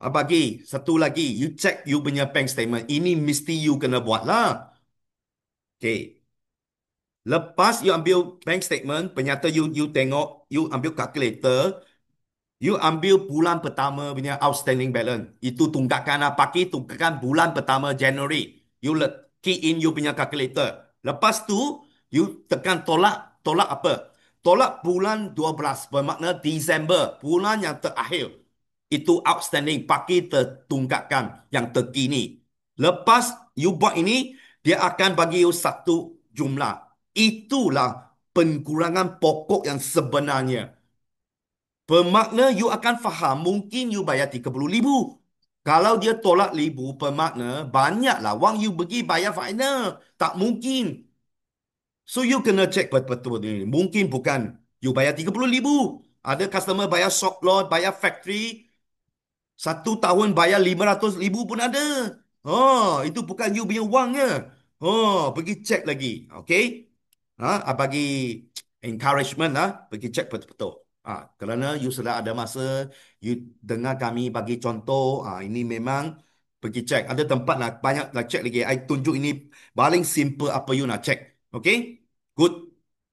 Bagi satu lagi, you check you punya bank statement. Ini mesti you kena buat lah. Okay. Lepas you ambil bank statement, ternyata you tengok, you ambil calculator, you ambil bulan pertama punya outstanding balance. Itu tunggakan lah. Pakai tunggakan bulan pertama January. You key in you punya calculator. Lepas tu, you tekan tolak. Tolak apa? Tolak bulan 12. Bermakna Disember. Bulan yang terakhir. Itu outstanding. Pakai tunggakan yang terkini. Lepas you buat ini, dia akan bagi you satu jumlah. Itulah pengurangan pokok yang sebenarnya. Bermakna you akan faham mungkin you bayar 30,000. Kalau dia tolak 1,000 bermakna banyaklah wang you pergi bayar final. Tak mungkin. So you kena check betul-betul ni. Mungkin bukan you bayar 30,000. Ada customer bayar shop lot, bayar factory. Satu tahun bayar 500,000 pun ada. Oh, itu bukan you punya wangnya. Oh, pergi check lagi. Okay? Bagi encouragement lah, pergi check betul-betul. Kerana you sudah ada masa, you dengar kami bagi contoh, ini memang pergi check. Ada tempat lah, banyak lah check lagi. I tunjuk ini paling simple apa you nak check. Okay? Good.